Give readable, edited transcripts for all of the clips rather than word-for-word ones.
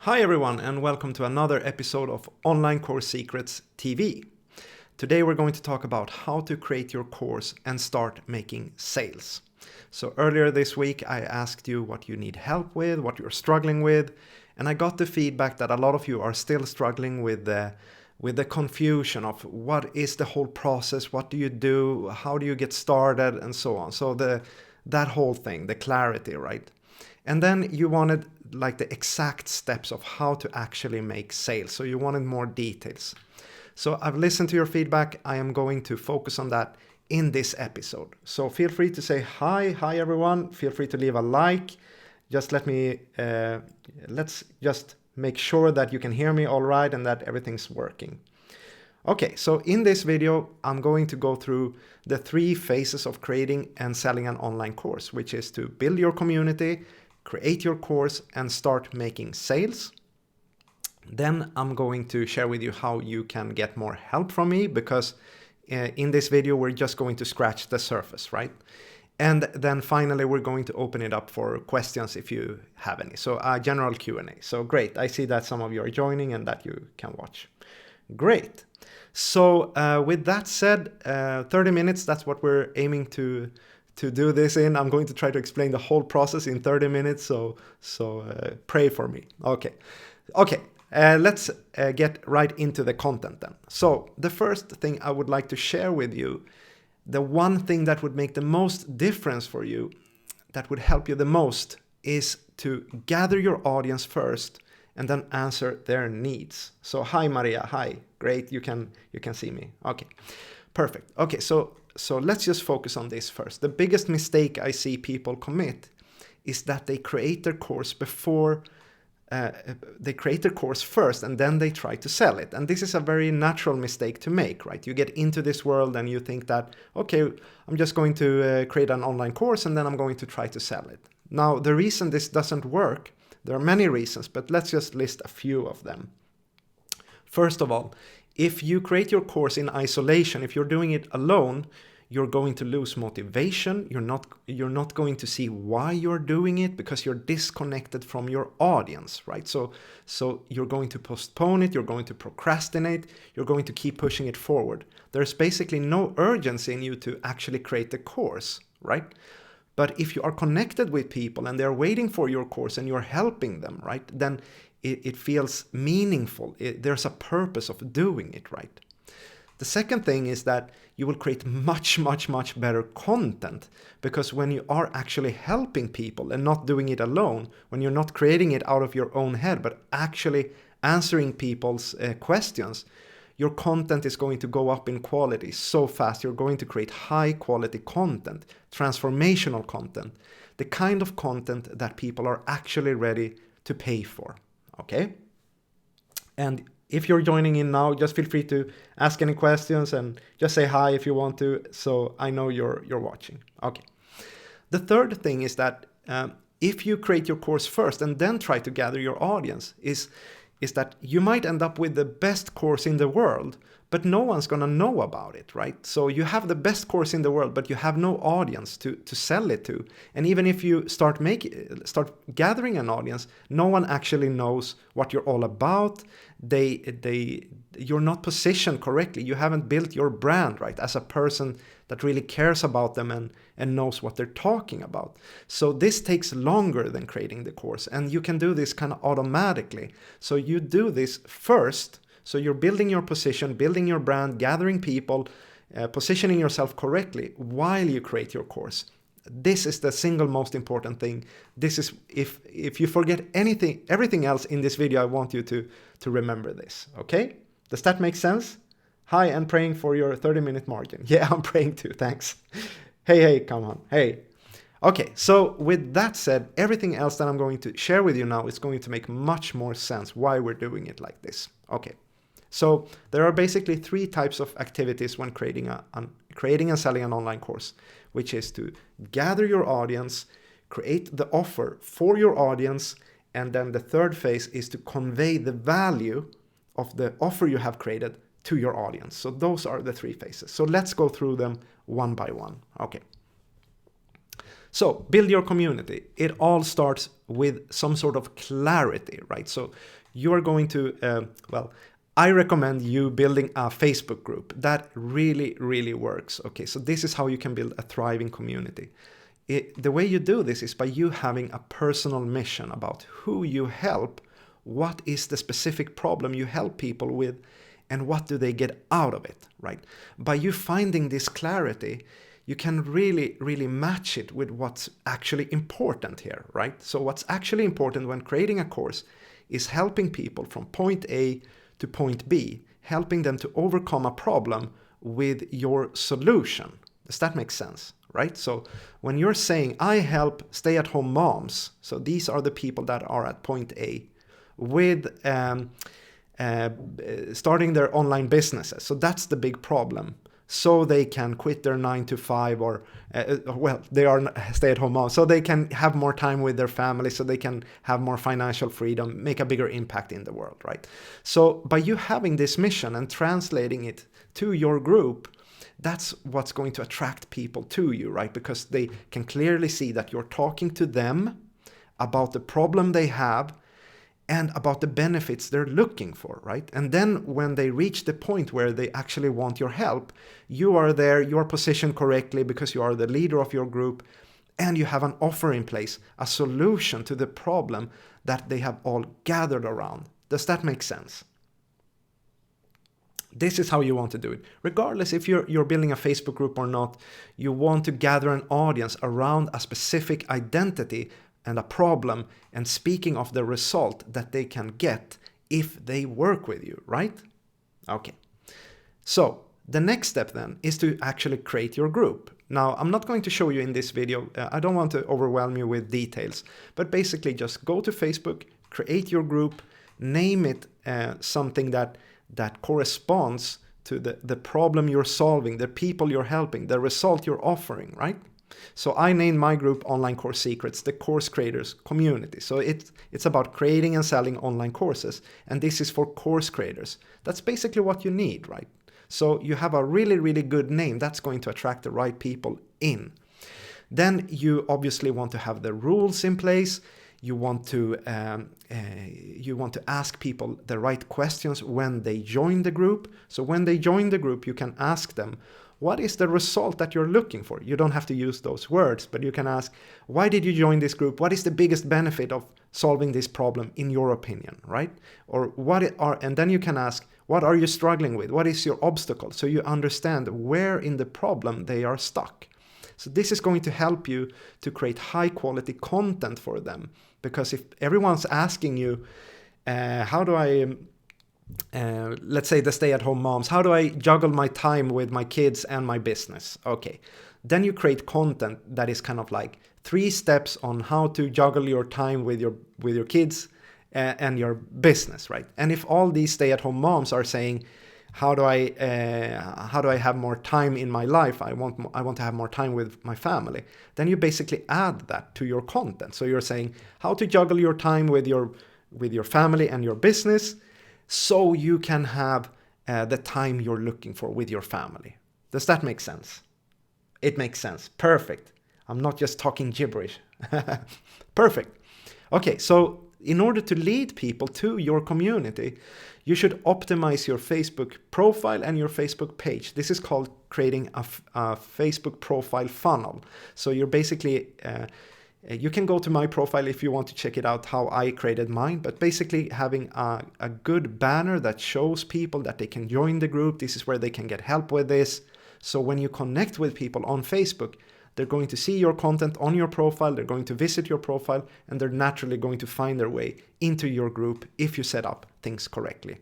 Hi everyone and welcome to another episode of Online Course Secrets TV. Today we're going to talk about how to create your course and start making sales. So earlier this week I asked you what you need help with, what you're struggling with, and I got the feedback that a lot of you are still struggling with the confusion of what is the whole process, what do you do, how do you get started, and so on. So that whole thing, the clarity, right? And then you wanted like the exact steps of how to actually make sales. So you wanted more details. So I've listened to your feedback. I am going to focus on that in this episode. So feel free to say hi everyone. Feel free to leave a like. Just let's just make sure that you can hear me all right and that everything's working. Okay, so in this video, I'm going to go through the 3 phases of creating and selling an online course, which is to build your community, create your course, and start making sales. Then I'm going to share with you how you can get more help from me, because in this video, we're just going to scratch the surface, right? And then finally, we're going to open it up for questions if you have any. So a general Q&A. So great, I see that some of you are joining and that you can watch. Great. So with that said, 30 minutes, that's what we're aiming to do this in. I'm going to try to explain the whole process in 30 minutes, so pray for me. Okay, let's get right into the content then. So the first thing I would like to share with you, the one thing that would make the most difference for you, that would help you the most, is to gather your audience first and then answer their needs. So hi Maria, hi, great, you can see me. Okay, perfect. Okay, so let's just focus on this first. The biggest mistake I see people commit is that they create their course first and then they try to sell it. And this is a very natural mistake to make, right? You get into this world and you think that, okay, I'm just going to create an online course and then I'm going to try to sell it. Now, the reason this doesn't work, there are many reasons, but let's just list a few of them. First of all, if you create your course in isolation, if you're doing it alone, you're going to lose motivation. You're not going to see why you're doing it because you're disconnected from your audience, right? So you're going to postpone it, you're going to procrastinate, you're going to keep pushing it forward. There's basically no urgency in you to actually create the course, right? But if you are connected with people and they're waiting for your course and you're helping them, right, then it feels meaningful. There's a purpose of doing it, right? The second thing is that you will create much better content, because when you are actually helping people and not doing it alone, when you're not creating it out of your own head, but actually answering people's questions, your content is going to go up in quality so fast. You're going to create high quality content, transformational content, the kind of content that people are actually ready to pay for. Okay? And if you're joining in now, just feel free to ask any questions and just say hi if you want to, so I know you're watching. Okay. The third thing is that if you create your course first and then try to gather your audience, is that you might end up with the best course in the world, but no one's going to know about it, right? So you have the best course in the world, but you have no audience to sell it to. And even if you start gathering an audience, no one actually knows what you're all about. You're not positioned correctly. You haven't built your brand, right, as a person that really cares about them and knows what they're talking about. So this takes longer than creating the course, and you can do this kind of automatically. So you do this first. So you're building your position, building your brand, gathering people, positioning yourself correctly while you create your course. This is the single most important thing. This is, if you forget everything else in this video, I want you to remember this, okay? Does that make sense? Hi, and praying for your 30-minute margin. Yeah, I'm praying too, thanks. Hey, come on, hey. Okay, so with that said, everything else that I'm going to share with you now is going to make much more sense why we're doing it like this. Okay, so there are basically 3 types of activities when creating and selling an online course, which is to gather your audience, create the offer for your audience, and then the third phase is to convey the value of the offer you have created to your audience. So those are the 3 phases. So let's go through them one by one. Okay. So build your community. It all starts with some sort of clarity, right? So you are going to, I recommend you building a Facebook group. That really, really works. Okay, so this is how you can build a thriving community. The way you do this is by you having a personal mission about who you help, what is the specific problem you help people with, and what do they get out of it, right? By you finding this clarity, you can really, really match it with what's actually important here, right? So what's actually important when creating a course is helping people from point A to point B, helping them to overcome a problem with your solution. Does that make sense, right? So when you're saying, I help stay-at-home moms, so these are the people that are at point A, with starting their online businesses. So that's the big problem. So they can quit their 9 to 5 or, they are stay-at-home moms, so they can have more time with their family, so they can have more financial freedom, make a bigger impact in the world, right? So by you having this mission and translating it to your group, that's what's going to attract people to you, right? Because they can clearly see that you're talking to them about the problem they have and about the benefits they're looking for, right? And then when they reach the point where they actually want your help, you are there, you are positioned correctly because you are the leader of your group, and you have an offer in place, a solution to the problem that they have all gathered around. Does that make sense? This is how you want to do it. Regardless if you're building a Facebook group or not, you want to gather an audience around a specific identity and a problem, and speaking of the result that they can get if they work with you, right? Okay. So the next step then is to actually create your group. Now, I'm not going to show you in this video. I don't want to overwhelm you with details, but basically just go to Facebook, create your group, name it something that corresponds to the problem you're solving, the people you're helping, the result you're offering, right? So I named my group Online Course Secrets, the Course Creators Community. So it's about creating and selling online courses, and this is for course creators. That's basically what you need, right? So you have a really, really good name that's going to attract the right people in. Then you obviously want to have the rules in place. You want to ask people the right questions when they join the group. So when they join the group, you can ask them, what is the result that you're looking for? You don't have to use those words, but you can ask, why did you join this group? What is the biggest benefit of solving this problem in your opinion, right? Or and then you can ask, what are you struggling with? What is your obstacle? So you understand where in the problem they are stuck. So this is going to help you to create high quality content for them. Because if everyone's asking you, how do I, let's say the stay-at-home moms, how do I juggle my time with my kids and my business? Okay, then you create content that is kind of like 3 steps on how to juggle your time with your kids and your business, right? And if all these stay-at-home moms are saying, how do I have more time in my life? I want to have more time with my family. Then you basically add that to your content. So you're saying how to juggle your time with your family and your business, so you can have the time you're looking for with your family. Does that make sense? It makes sense. Perfect. I'm not just talking gibberish. Perfect. Okay, so in order to lead people to your community, you should optimize your Facebook profile and your Facebook page. This is called creating a Facebook profile funnel. So you're basically, you can go to my profile if you want to check it out, how I created mine, but basically having a good banner that shows people that they can join the group. This is where they can get help with this. So when you connect with people on Facebook, they're going to see your content on your profile, they're going to visit your profile, and they're naturally going to find their way into your group if you set up things correctly.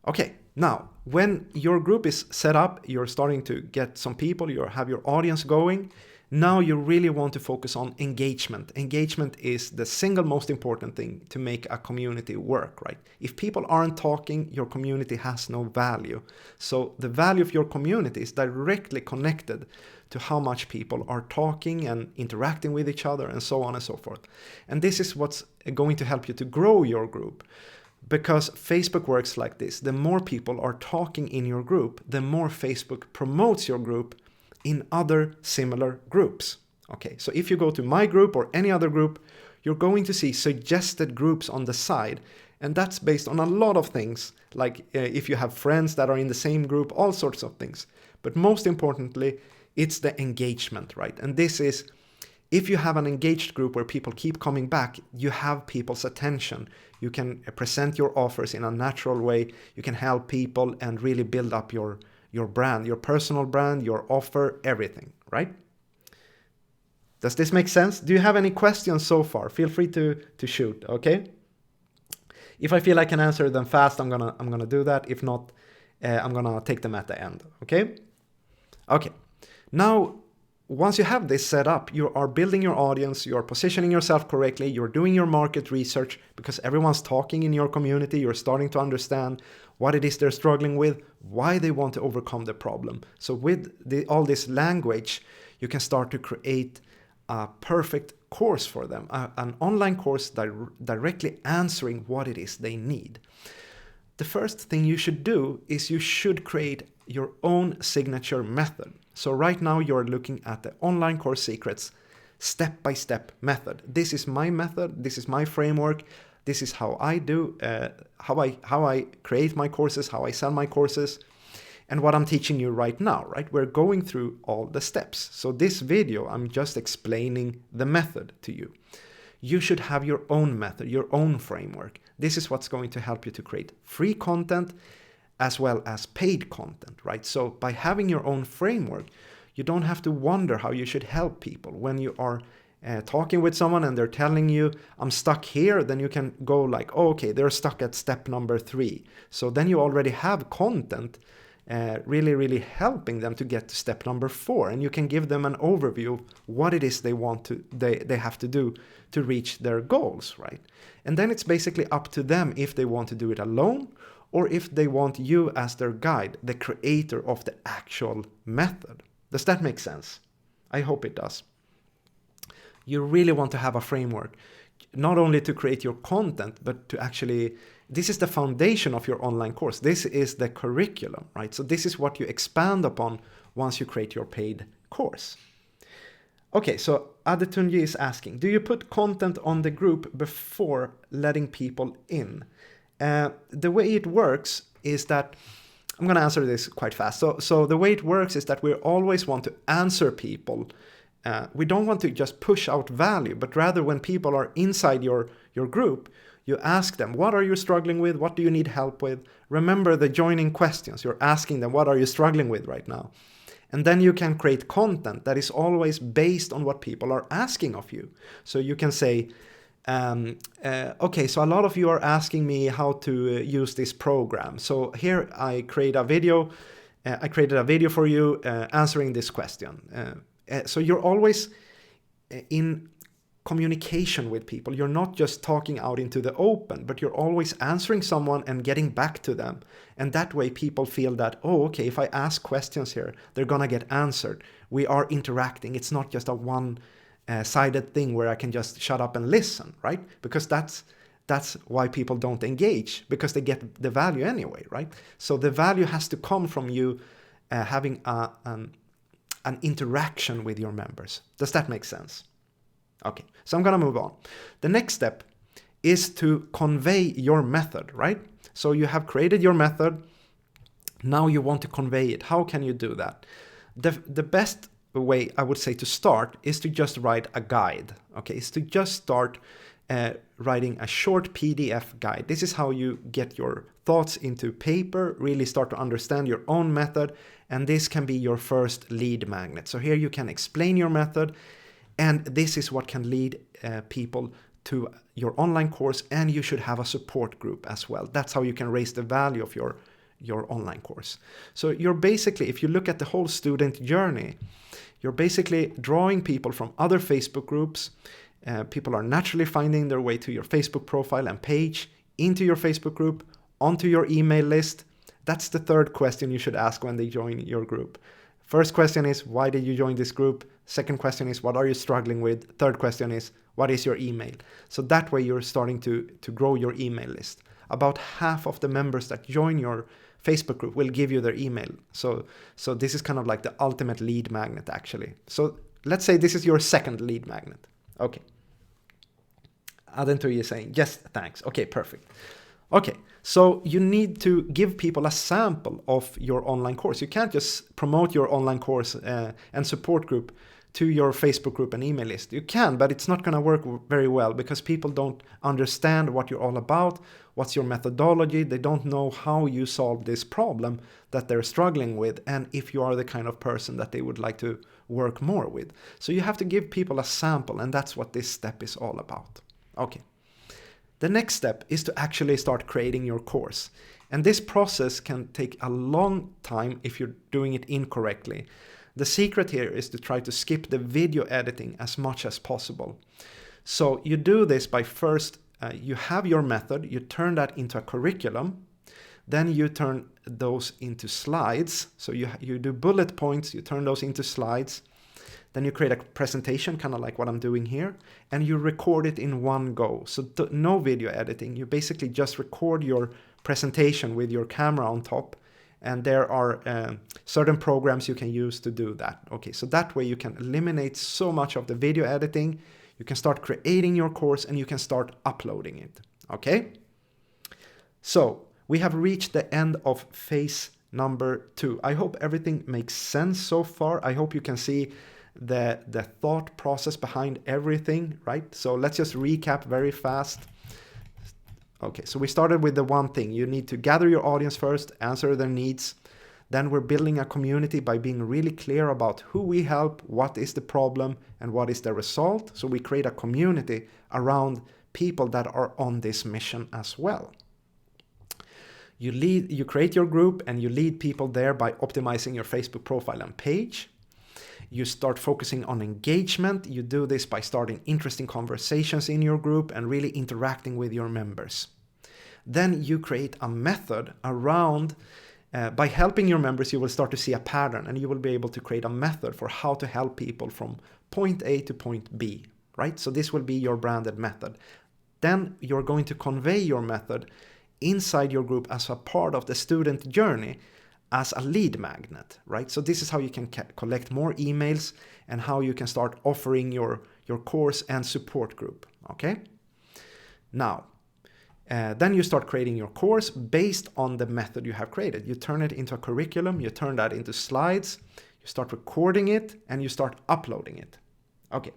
Okay, now when your group is set up, you're starting to get some people, you have your audience going. Now you really want to focus on engagement. Engagement is the single most important thing to make a community work, right? If people aren't talking, your community has no value. So the value of your community is directly connected to how much people are talking and interacting with each other and so on and so forth. And this is what's going to help you to grow your group. Because Facebook works like this. The more people are talking in your group, the more Facebook promotes your group in other similar groups. Okay, so if you go to my group or any other group, you're going to see suggested groups on the side. And that's based on a lot of things, like if you have friends that are in the same group, all sorts of things. But most importantly, it's the engagement, right? And this is, if you have an engaged group where people keep coming back, you have people's attention. You can present your offers in a natural way. You can help people and really build up your brand, your personal brand, your offer, everything, right? Does this make sense? Do you have any questions so far? Feel free to shoot, okay? If I feel I can answer them fast, I'm gonna do that. If not, I'm gonna take them at the end, okay? Okay, now, once you have this set up, you are building your audience, you're positioning yourself correctly, you're doing your market research because everyone's talking in your community, you're starting to understand what it is they're struggling with, why they want to overcome the problem. So with all this language, you can start to create a perfect course for them, an online course directly answering what it is they need. The first thing you should do is you should create your own signature method. So right now you're looking at the online course secrets step-by-step method. This is my method, this is my framework, this is how I do, how I create my courses, how I sell my courses, and what I'm teaching you right now, right? We're going through all the steps. So this video, I'm just explaining the method to you. You should have your own method, your own framework. This is what's going to help you to create free content as well as paid content, right? So by having your own framework, you don't have to wonder how you should help people. When you are talking with someone and they're telling you, I'm stuck here, then you can go like, oh, okay, they're stuck at step number 3. So then you already have content really helping them to get to step number 4. And you can give them an overview of what it is they have to do to reach their goals, right? And then it's basically up to them if they want to do it alone or if they want you as their guide, the creator of the actual method. Does that make sense? I hope it does. You really want to have a framework, not only to create your content, but to actually, this is the foundation of your online course. This is the curriculum, right? So this is what you expand upon once you create your paid course. Okay, so Adetunji is asking, do you put content on the group before letting people in? The way it works is that, I'm going to answer this quite fast. So the way it works is that we always want to answer people. We don't want to just push out value, but rather when people are inside your group, you ask them, what are you struggling with? What do you need help with? Remember the joining questions. You're asking them, what are you struggling with right now? And then you can create content that is always based on what people are asking of you. So you can say, okay, so a lot of you are asking me how to use this program. So here I create a video. I created a video for you answering this question. So you're always in communication with people. You're not just talking out into the open, but you're always answering someone and getting back to them. And that way people feel that, oh, okay, if I ask questions here, they're gonna get answered. We are interacting. It's not just a one-sided thing where I can just shut up and listen, right? Because that's why people don't engage, because they get the value anyway, right? So the value has to come from you having an interaction with your members. Does that make sense? Okay, so I'm gonna move on. The next step is to convey your method, right? So you have created your method. Now you want to convey it. How can you do that? The best way I would say to start is to just write a guide. Okay, is to just start writing a short PDF guide. This is how you get your thoughts into paper, really start to understand your own method, and this can be your first lead magnet. So here you can explain your method, and this is what can lead people to your online course, and you should have a support group as well. That's how you can raise the value of your online course. So you're basically, if you look at the whole student journey, you're basically drawing people from other Facebook groups. People are naturally finding their way to your Facebook profile and page, into your Facebook group, onto your email list. That's the third question you should ask when they join your group. First question is, why did you join this group? Second question is, what are you struggling with? Third question is, what is your email? So that way you're starting to grow your email list. About half of the members that join your Facebook group will give you their email. So this is kind of like the ultimate lead magnet, actually. So let's say this is your second lead magnet. Okay. Adentur is saying, yes, thanks. Okay, perfect. Okay, so you need to give people a sample of your online course. You can't just promote your online course and support group to your Facebook group and email list. You can, but it's not going to work very well because people don't understand what you're all about, what's your methodology. They don't know how you solve this problem that they're struggling with, and if you are the kind of person that they would like to work more with. So you have to give people a sample, and that's what this step is all about. Okay. The next step is to actually start creating your course. And this process can take a long time if you're doing it incorrectly. The secret here is to try to skip the video editing as much as possible. So you do this by first, you have your method, you turn that into a curriculum, then you turn those into slides. So you do bullet points, you turn those into slides. Then you create a presentation, kind of like what I'm doing here, and you record it in one go. So no video editing. You basically just record your presentation with your camera on top, and there are certain programs you can use to do that. Okay, so that way you can eliminate so much of the video editing. You can start creating your course, and you can start uploading it. Okay? So we have reached the end of phase number 2. I hope everything makes sense so far. I hope you can see the thought process behind everything, right? So let's just recap very fast. Okay, so we started with the one thing. You need to gather your audience first, answer their needs. Then we're building a community by being really clear about who we help, what is the problem, and what is the result. So we create a community around people that are on this mission as well. You create your group and you lead people there by optimizing your Facebook profile and page. You start focusing on engagement. You do this by starting interesting conversations in your group and really interacting with your members. Then you create a method around, by helping your members, you will start to see a pattern, and you will be able to create a method for how to help people from point A to point B, right? So this will be your branded method. Then you're going to convey your method inside your group as a part of the student journey, as a lead magnet, right? So this is how you can collect more emails and how you can start offering your course and support group, okay? Now, then you start creating your course based on the method you have created. You turn it into a curriculum, you turn that into slides, you start recording it, and you start uploading it. Okay.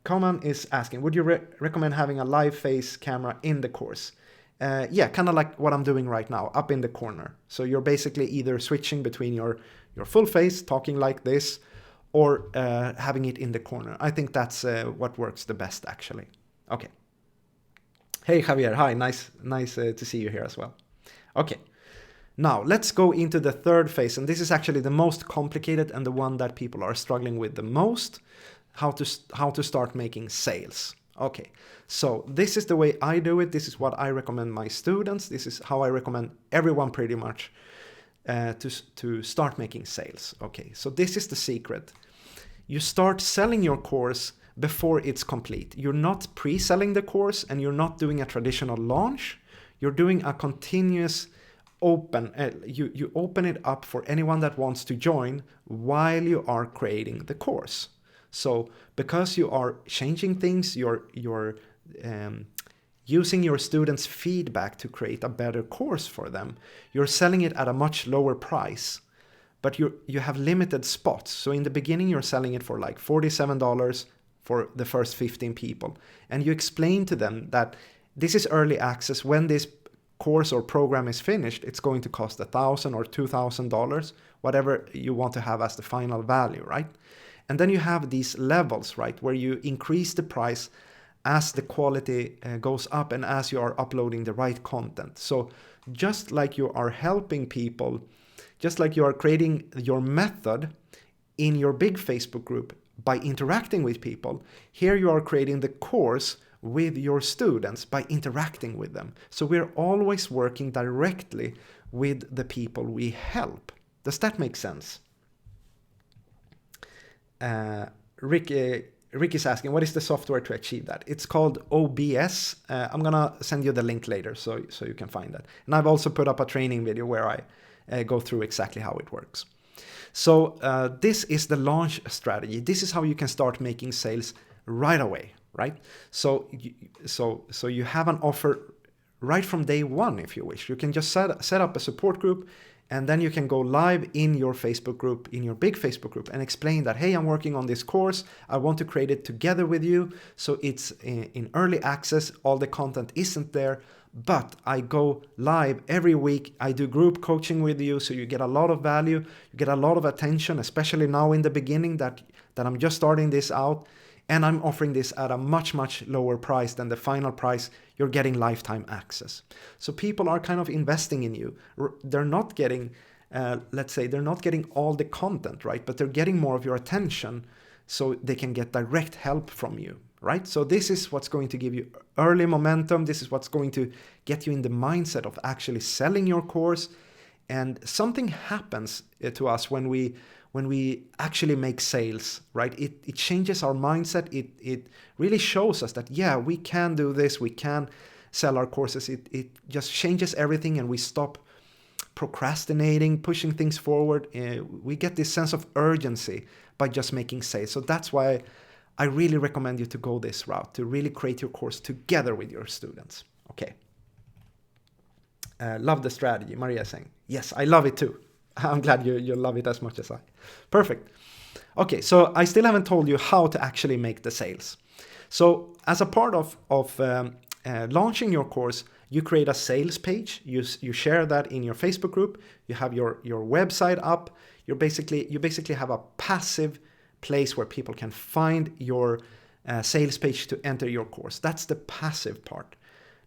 Coman is asking, would you recommend having a live face camera in the course? Yeah, kind of like what I'm doing right now, up in the corner. So you're basically either switching between your full face, talking like this, or having it in the corner. I think that's what works the best, actually. Okay. Hey, Javier. Hi, nice to see you here as well. Okay. Now, let's go into the third phase, and this is actually the most complicated and the one that people are struggling with the most, how to start making sales. Okay, so this is the way I do it. This is what I recommend my students. This is how I recommend everyone pretty much to start making sales. Okay, so this is the secret. You start selling your course before it's complete. You're not pre-selling the course, and you're not doing a traditional launch. You're doing a continuous open. You open it up for anyone that wants to join while you are creating the course. So because you are changing things, you're using your students' feedback to create a better course for them. You're selling it at a much lower price, but you have limited spots. So in the beginning, you're selling it for like $47 for the first 15 people. And you explain to them that this is early access. When this course or program is finished, it's going to cost $1,000 or $2,000, whatever you want to have as the final value, right? And then you have these levels, right, where you increase the price as the quality goes up and as you are uploading the right content. So just like you are helping people, just like you are creating your method in your big Facebook group by interacting with people, here you are creating the course with your students by interacting with them. So we're always working directly with the people we help. Does that make sense? Rick is asking, what is the software to achieve that? It's called OBS. I'm gonna send you the link later so you can find that. And I've also put up a training video where I go through exactly how it works. So this is the launch strategy. This is how you can start making sales right away, right? So you have an offer right from day one, if you wish. You can just set up a support group, and then you can go live in your Facebook group, in your big Facebook group, and explain that, hey, I'm working on this course. I want to create it together with you. So it's in early access. All the content isn't there, but I go live every week. I do group coaching with you, so you get a lot of value. You get a lot of attention, especially now in the beginning that I'm just starting this out. And I'm offering this at a much, much lower price than the final price. You're getting lifetime access. So people are kind of investing in you. They're not getting, let's say, they're not getting all the content, right? But they're getting more of your attention so they can get direct help from you, right? So this is what's going to give you early momentum. This is what's going to get you in the mindset of actually selling your course. And something happens to us when we actually make sales, right? It changes our mindset. It really shows us that, yeah, we can do this. We can sell our courses. It just changes everything, and we stop procrastinating, pushing things forward. We get this sense of urgency by just making sales. So that's why I really recommend you to go this route, to really create your course together with your students. Okay. Love the strategy, Maria is saying. Yes, I love it too. I'm glad you love it as much as I. Perfect. Okay, so I still haven't told you how to actually make the sales. So as a part of launching your course, you create a sales page. You share that in your Facebook group. You have your website up. You basically have a passive place where people can find your sales page to enter your course. That's the passive part.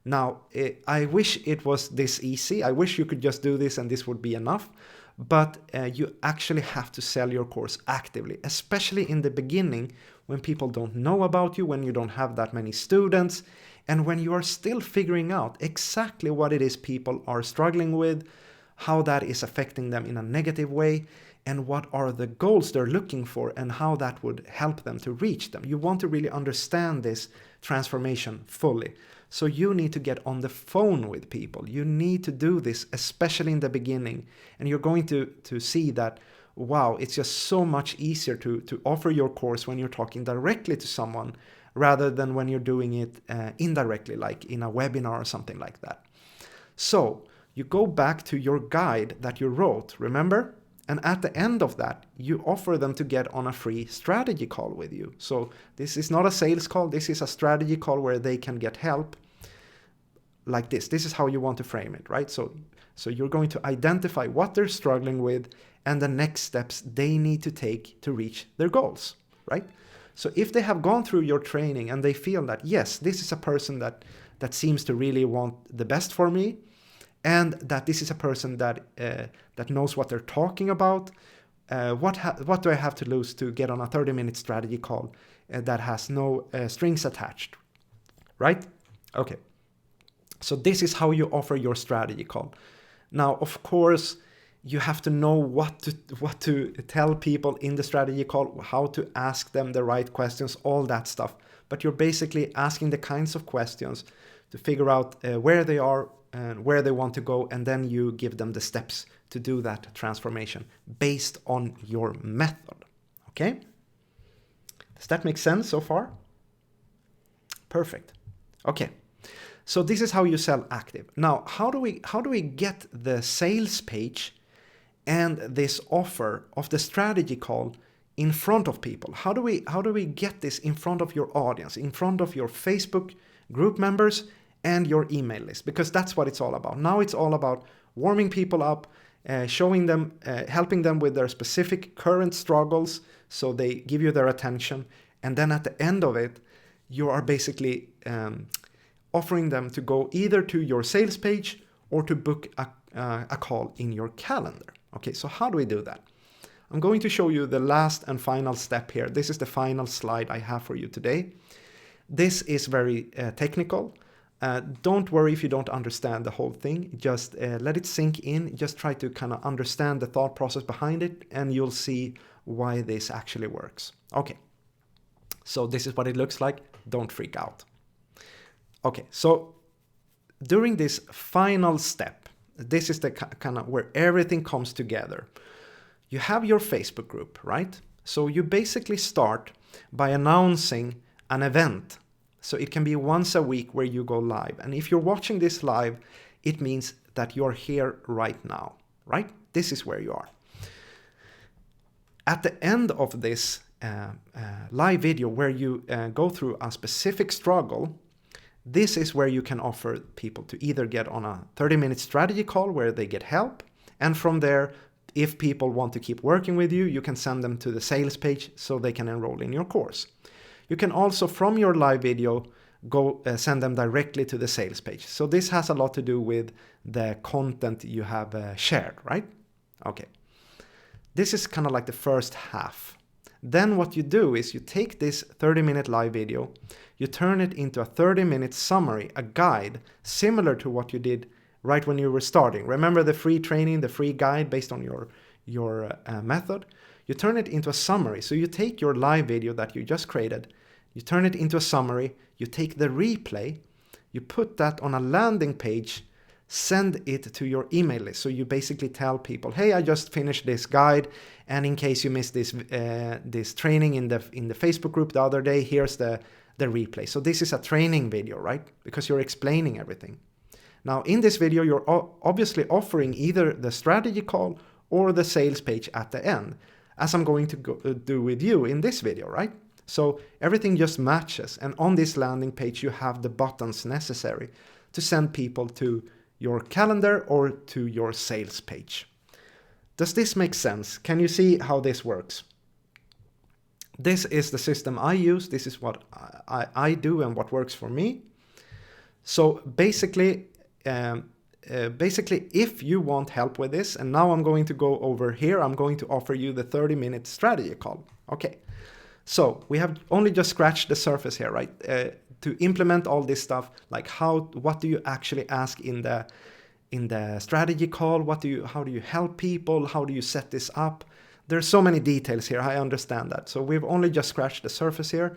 Now, I wish it was this easy. I wish you could just do this and this would be enough. But you actually have to sell your course actively, especially in the beginning when people don't know about you, when you don't have that many students, and when you are still figuring out exactly what it is people are struggling with, how that is affecting them in a negative way, and what are the goals they're looking for, and how that would help them to reach them. You want to really understand this transformation fully. So you need to get on the phone with people. You need to do this, especially in the beginning. And you're going to see that, wow, it's just so much easier to offer your course when you're talking directly to someone rather than when you're doing it indirectly, like in a webinar or something like that. So you go back to your guide that you wrote, remember? And at the end of that, you offer them to get on a free strategy call with you. So this is not a sales call. This is a strategy call where they can get help like this. This is how you want to frame it, right? So you're going to identify what they're struggling with and the next steps they need to take to reach their goals, right? So if they have gone through your training and they feel that, yes, this is a person that seems to really want the best for me, and that this is a person that knows what they're talking about, what do I have to lose to get on a 30-minute strategy call that has no strings attached, right? Okay. So this is how you offer your strategy call. Now, of course, you have to know what to tell people in the strategy call, how to ask them the right questions, all that stuff. But you're basically asking the kinds of questions to figure out where they are and where they want to go, and then you give them the steps to do that transformation based on your method. Okay? Does that make sense so far? Perfect. Okay. So this is how you sell active. Now, how do we get the sales page and this offer of the strategy call in front of people? How do we get this in front of your audience, in front of your Facebook group members and your email list? Because that's what it's all about. Now it's all about warming people up, showing them, helping them with their specific current struggles so they give you their attention. And then at the end of it, you are basically offering them to go either to your sales page or to book a call in your calendar. Okay, so how do we do that? I'm going to show you the last and final step here. This is the final slide I have for you today. This is very technical. Don't worry if you don't understand the whole thing. Just let it sink in. Just try to kind of understand the thought process behind it, and you'll see why this actually works. Okay, so this is what it looks like. Don't freak out. Okay, so during this final step, this is the kind of where everything comes together. you have your Facebook group, right? So you basically start by announcing an event. So it can be once a week where you go live. And if you're watching this live, it means that you're here right now, right? This is where you are. At the end of this live video where you go through a specific struggle, this is where you can offer people to either get on a 30-minute strategy call where they get help. And from there, if people want to keep working with you, you can send them to the sales page so they can enroll in your course. You can also, from your live video, go send them directly to the sales page. So this has a lot to do with the content you have shared, right? Okay. This is kind of like the first half. Then what you do is you take this 30-minute live video, you turn it into a 30-minute summary, a guide, similar to what you did right when you were starting. Remember the free training, the free guide based on your method? You turn it into a summary. So you take your live video that you just created, you turn it into a summary, you take the replay, you put that on a landing page, send it to your email list. So you basically tell people, hey, I just finished this guide, and in case you missed this training in the Facebook group the other day, here's the replay. So this is a training video, right? Because you're explaining everything. Now in this video, you're obviously offering either the strategy call or the sales page at the end, as I'm going to do with you in this video, right? So everything just matches. And on this landing page, you have the buttons necessary to send people to your calendar or to your sales page. Does this make sense? Can you see how this works? This is the system I use. This is what I do and what works for me. So basically, if you want help with this, and now I'm going to go over here, I'm going to offer you the 30-minute strategy call. Okay, so we have only just scratched the surface here, right? To implement all this stuff, like what do you actually ask in the strategy call? How do you help people? How do you set this up? There's so many details here, I understand that. So we've only just scratched the surface here.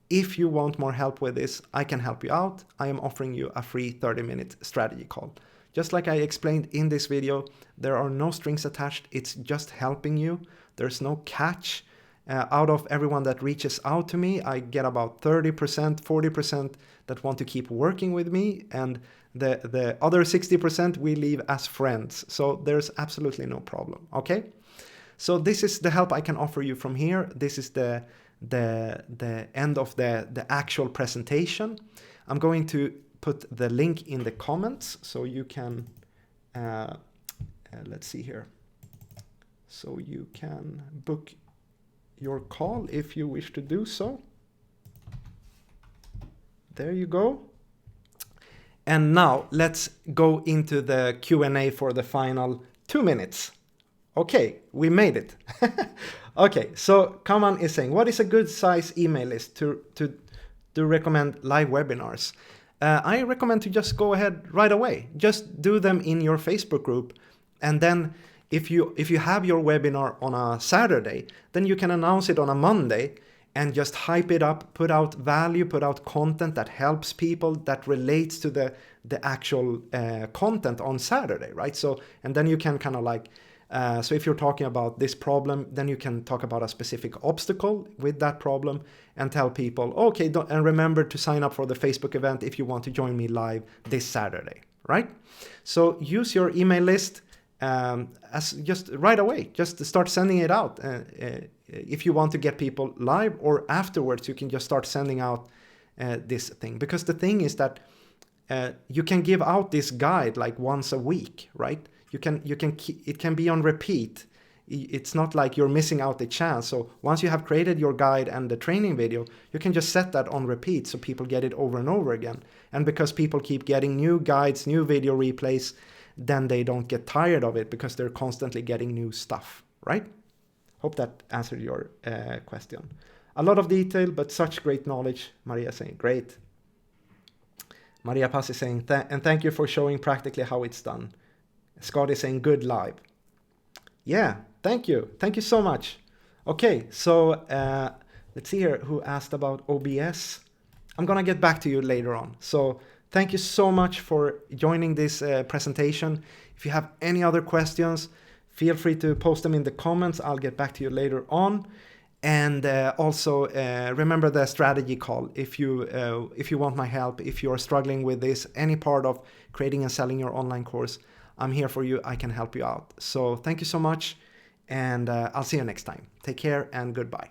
If you want more help with this, I can help you out. I am offering you a free 30-minute strategy call. Just like I explained in this video, there are no strings attached. It's just helping you. There's no catch. Out of everyone that reaches out to me, I get about 30%, 40% that want to keep working with me. And the other 60% we leave as friends. So there's absolutely no problem. Okay? So this is the help I can offer you from here. This is the end of the actual presentation. I'm going to put the link in the comments so you can let's see here, so you can book your call if you wish to do so. There you go. And now let's go into the Q&A for the final 2 minutes. Okay, we made it. Okay, so Kaman is saying, what is a good size email list to recommend live webinars? I recommend to just go ahead right away. Just do them in your Facebook group. And then if you have your webinar on a Saturday, then you can announce it on a Monday and just hype it up, put out value, put out content that helps people, that relates to the actual content on Saturday, right? So, and then you can kind of like, so if you're talking about this problem, then you can talk about a specific obstacle with that problem and tell people, okay, and remember to sign up for the Facebook event if you want to join me live this Saturday, right? So use your email list as just right away, just start sending it out. If you want to get people live, or afterwards, you can just start sending out this thing. Because the thing is that you can give out this guide like once a week, right? It can be on repeat. It's not like you're missing out the chance. So once you have created your guide and the training video, you can just set that on repeat so people get it over and over again. And because people keep getting new guides, new video replays, then they don't get tired of it because they're constantly getting new stuff, right? Hope that answered your question. A lot of detail, but such great knowledge. Maria saying, great. Maria Paz is saying, and thank you for showing practically how it's done. Scott is saying, good live. Yeah, thank you. Thank you so much. Okay, so let's see here who asked about OBS. I'm going to get back to you later on. So thank you so much for joining this presentation. If you have any other questions, feel free to post them in the comments. I'll get back to you later on. And also remember the strategy call. If you want my help, if you're struggling with this, any part of creating and selling your online course, I'm here for you. I can help you out. So thank you so much, and I'll see you next time. Take care and goodbye.